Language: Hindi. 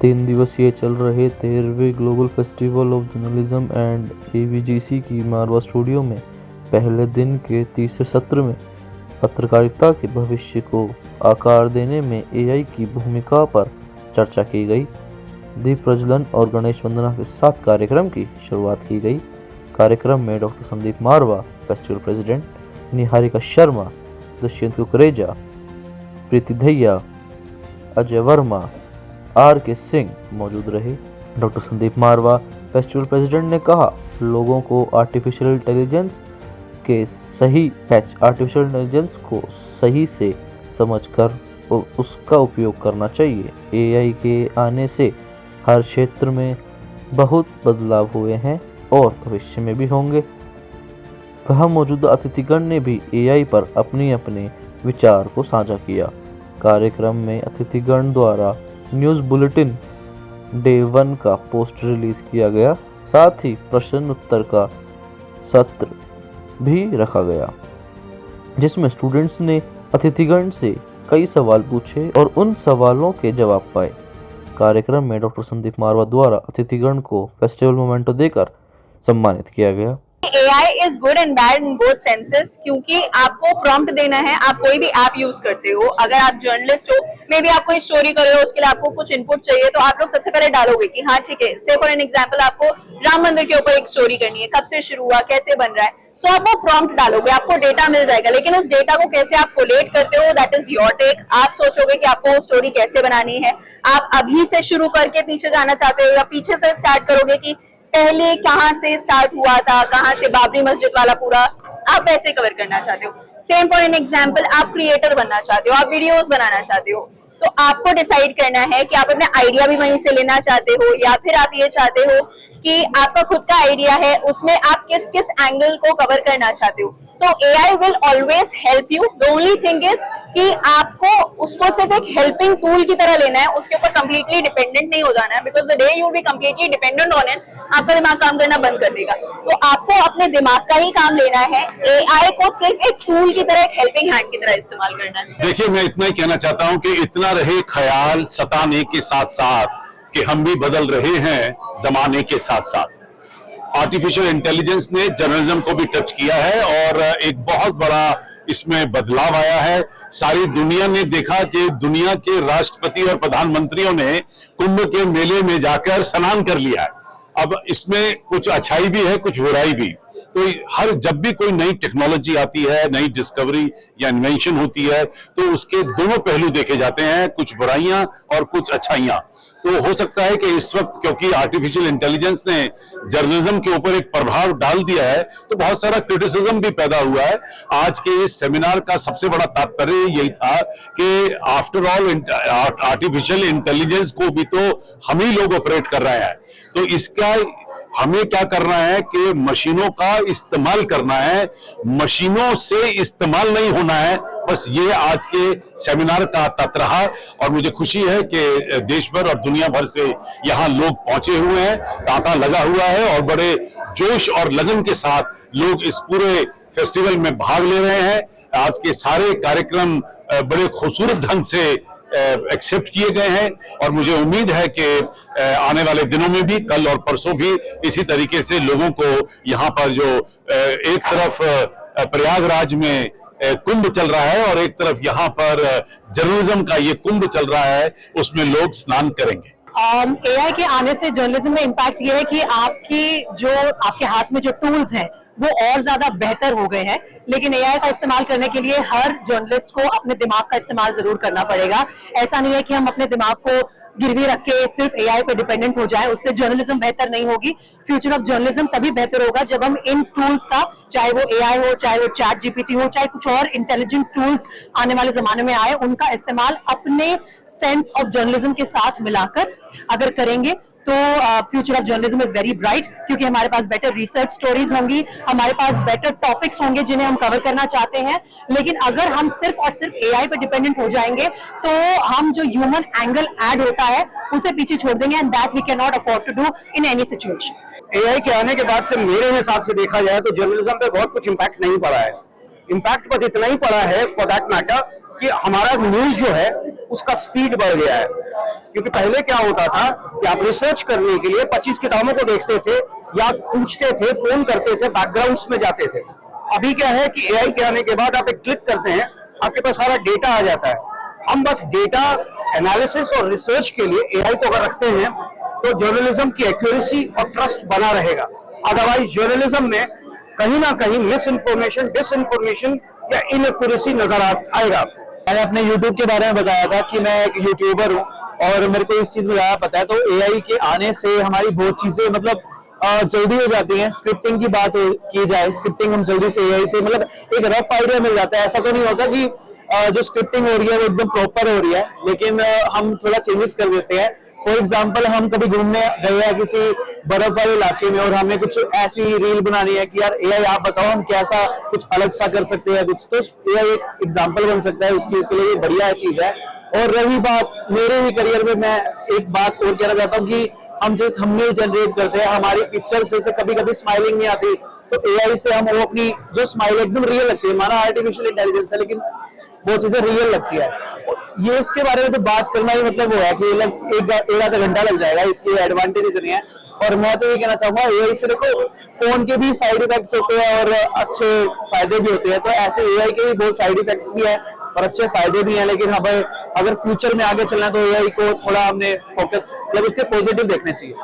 3 दिवसीय चल रहे 13वें global festival of journalism and AVGC की मारवा स्टूडियो में पहले दिन के तीसरे सत्र में पत्रकारिता के भविष्य को आकार देने में एआई की भूमिका पर चर्चा की गई। दीप प्रज्वलन और गणेश वंदना के साथ कार्यक्रम की शुरुआत की गई। कार्यक्रम में डॉक्टर संदीप मारवा, फेस्टिवल प्रेसिडेंट, निहारिका शर्मा, दुष्यंत कुकरेजा, प्रीति दहिया, अजय वर्मा, आर.के. सिंह मौजूद रहे। डॉक्टर संदीप मारवा, फेस्टिवल प्रेसिडेंट, ने कहा, लोगों को आर्टिफिशियल इंटेलिजेंस को सही से समझकर उसका उपयोग करना चाहिए। एआई के आने से हर क्षेत्र में बहुत बदलाव हुए हैं और भविष्य में भी होंगे। वह मौजूदा अतिथिगण ने भी एआई पर अपने अपने विचार को साझा किया। कार्यक्रम में अतिथिगण द्वारा न्यूज़ बुलेटिन डे 1 का पोस्टर रिलीज किया गया। साथ ही प्रश्न उत्तर का सत्र भी रखा गया, जिसमें स्टूडेंट्स ने अतिथिगण से कई सवाल पूछे और उन सवालों के जवाब पाए। कार्यक्रम में डॉक्टर संदीप मारवा द्वारा अतिथिगण को फेस्टिवल मोमेंटो देकर सम्मानित किया गया। AI is good and bad in both senses, क्योंकि आपको प्रॉम्प्ट देना है। आप कोई भी ऐप यूज करते हो, अगर आप जर्नलिस्ट हो, मे बी आप कोई स्टोरी कर रहे हो, उसके लिए आपको कुछ इनपुट चाहिए, तो आप लोग सबसे पहले डालोगे कि हाँ ठीक है, से फॉर एन एग्जांपल आपको राम मंदिर के ऊपर एक स्टोरी करनी है, कब से शुरू हुआ, कैसे बन रहा है, सो आप वो प्रॉम्प्ट डालोगे, आपको डेटा मिल जाएगा। लेकिन उस डेटा को कैसे आप कोलेट करते हो, दैट इज योर टेक। आप सोचोगे कि आपको वो स्टोरी कैसे बनानी है। आप अभी से शुरू करके पीछे जाना चाहते हो या पीछे से स्टार्ट करोगे कि पहले कहाँ से स्टार्ट हुआ था, कहाँ से बाबरी मस्जिद वाला पूरा, आप वैसे कवर करना चाहते हो। सेम फॉर एन एग्जांपल, आप क्रिएटर बनना चाहते हो, आप वीडियोस बनाना चाहते हो, तो आपको डिसाइड करना है कि आप अपना आइडिया भी वहीं से लेना चाहते हो या फिर आप ये चाहते हो कि आपका खुद का आइडिया है, उसमें आप किस किस एंगल को कवर करना चाहते हो। सो AI will always help you. The only thing is कि आपको उसको सिर्फ एक हेल्पिंग टूल की तरह लेना है, उसके ऊपर कंप्लीटली डिपेंडेंट नहीं हो जाना है, because the day you will be completely dependent on it, आपका दिमाग काम करना बंद कर देगा। तो आपको अपने दिमाग का ही काम लेना है, AI को सिर्फ एक टूल की तरह, एक हेल्पिंग हैंड की तरह इस्तेमाल करना है। देखिए, मैं इतना ही कहना चाहता हूँ कि इतना रहे ख्याल सताने के साथ साथ कि हम भी बदल रहे हैं जमाने के साथ साथ। आर्टिफिशियल इंटेलिजेंस ने जर्नलिज्म को भी टच किया है और एक बहुत बड़ा इसमें बदलाव आया है। सारी दुनिया ने देखा कि दुनिया के राष्ट्रपति और प्रधानमंत्रियों ने कुंभ के मेले में जाकर स्नान कर लिया है। अब इसमें कुछ अच्छाई भी है, कुछ बुराई भी। तो जब भी कोई नई टेक्नोलॉजी आती है, नई डिस्कवरी या इन्वेंशन होती है, तो उसके दोनों पहलू देखे जाते हैं, कुछ बुराइयां और कुछ अच्छाइयां। तो हो सकता है कि इस वक्त, क्योंकि आर्टिफिशियल इंटेलिजेंस ने जर्नलिज्म के ऊपर एक प्रभाव डाल दिया है, तो बहुत सारा क्रिटिसिज्म भी पैदा हुआ है। आज के इस सेमिनार का सबसे बड़ा तात्पर्य यही था कि आफ्टर ऑल आर्टिफिशियल इंटेलिजेंस को भी तो हम ही लोग ऑपरेट कर रहे हैं। तो इसका हमें क्या करना है कि मशीनों का इस्तेमाल करना है, मशीनों से इस्तेमाल नहीं होना है। बस ये आज के सेमिनार का तत्व रहा और मुझे खुशी है कि देश भर और दुनिया भर से यहाँ लोग पहुंचे हुए हैं, तांता लगा हुआ है और बड़े जोश और लगन के साथ लोग इस पूरे फेस्टिवल में भाग ले रहे हैं। आज के सारे कार्यक्रम बड़े खूबसूरत ढंग से एक्सेप्ट किए गए हैं और मुझे उम्मीद है कि आने वाले दिनों में भी, कल और परसों भी इसी तरीके से लोगों को यहाँ पर जो एक तरफ प्रयागराज में कुंभ चल रहा है और एक तरफ यहाँ पर जर्नलिज्म का ये कुंभ चल रहा है, उसमें लोग स्नान करेंगे। AI के आने से जर्नलिज्म में इम्पैक्ट ये है कि आपके हाथ में जो टूल्स हैं वो और ज्यादा बेहतर हो गए हैं, लेकिन AI का इस्तेमाल करने के लिए हर जर्नलिस्ट को अपने दिमाग का इस्तेमाल जरूर करना पड़ेगा। ऐसा नहीं है कि हम अपने दिमाग को गिरवी रख के सिर्फ AI पे डिपेंडेंट हो जाए, उससे जर्नलिज्म बेहतर नहीं होगी। फ्यूचर ऑफ जर्नलिज्म तभी बेहतर होगा जब हम इन टूल्स का, चाहे वो AI हो, चाहे वो ChatGPT हो, चाहे कुछ और इंटेलिजेंट टूल्स आने वाले जमाने में आए, उनका इस्तेमाल अपने सेंस ऑफ जर्नलिज्म के साथ मिलाकर अगर करेंगे तो future of journalism is very bright, क्योंकि हमारे पास बेटर रिसर्च स्टोरीज होंगी, हमारे पास बेटर टॉपिक्स होंगे जिन्हें हम कवर करना चाहते हैं। लेकिन अगर हम सिर्फ और सिर्फ AI पे डिपेंडेंट हो जाएंगे तो हम जो ह्यूमन एंगल ऐड होता है उसे पीछे छोड़ देंगे, and that we can not afford to do in any situation. AI के आने के बाद से मेरे हिसाब से देखा जाए तो जर्नलिज्म पे बहुत कुछ इम्पैक्ट नहीं पड़ा है। इम्पैक्ट बस इतना ही पड़ा है, फॉर दैट मैटर, कि हमारा न्यूज जो है उसका स्पीड बढ़ गया है। क्योंकि पहले क्या होता था कि आप रिसर्च करने के लिए 25 किताबों को देखते थे या पूछते थे, फोन करते थे, बैकग्राउंड्स में जाते थे। अभी क्या है कि एआई के आने के बाद आप एक क्लिक करते हैं, आपके पास सारा डेटा आ जाता है। हम बस डेटा एनालिसिस और रिसर्च के लिए एआई को अगर रखते हैं तो जर्नलिज्म की एक्यूरेसी और ट्रस्ट बना रहेगा। अदरवाइज जर्नलिज्म में कहीं ना कहीं मिस इन्फॉर्मेशन, डिसइंफॉर्मेशन या इनएक्यूरेसी नजर आएगा। मैंने अपने YouTube के बारे में बताया था कि मैं एक यूट्यूबर हूँ और मेरे को इस चीज में ज्यादा पता है। तो एआई के आने से हमारी बहुत चीजें मतलब जल्दी हो जाती हैं। स्क्रिप्टिंग की बात की जाए, स्क्रिप्टिंग हम जल्दी से एआई से मतलब एक रफ आइडिया मिल जाता है। ऐसा तो नहीं होता कि जो स्क्रिप्टिंग हो रही है वो एकदम प्रॉपर हो रही है, लेकिन हम थोड़ा चेंजेस कर देते हैं। फॉर एग्जाम्पल, हम कभी घूमने गए हैं किसी बर्फ वाले इलाके में और हमें कुछ ऐसी रील बनानी है कि यार एआई आप बताओ हम कैसा कुछ अलग सा कर सकते हैं कुछ, तो एआई एक एग्जाम्पल बन सकता है उस चीज के लिए। ये बढ़िया चीज है। और रही बात मेरे भी करियर में, मैं एक बात और कहना चाहता हूँ कि हम जो थंबनेल जनरेट करते हैं, हमारी पिक्चर से कभी कभी स्माइलिंग नहीं आती, तो एआई से हम वो अपनी जो स्माइल एकदम रियल लगती है। माना आर्टिफिशियल इंटेलिजेंस है लेकिन वो चीजें रियल लगती है। ये इसके बारे में तो बात करना ही मतलब वो है कि मतलब एक आधा घंटा लग जाएगा। इसके एडवांटेज इतने हैं। और मैं तो ये कहना चाहूंगा एआई से देखो फोन के भी साइड इफेक्ट्स होते हैं और अच्छे फायदे भी होते हैं। तो ऐसे एआई के भी बहुत साइड इफेक्ट्स भी है और अच्छे फायदे भी हैं। लेकिन हाँ भाई, अगर फ्यूचर में आगे चलना है तो एआई को थोड़ा हमने फोकस मतलब उसके पॉजिटिव देखने चाहिए।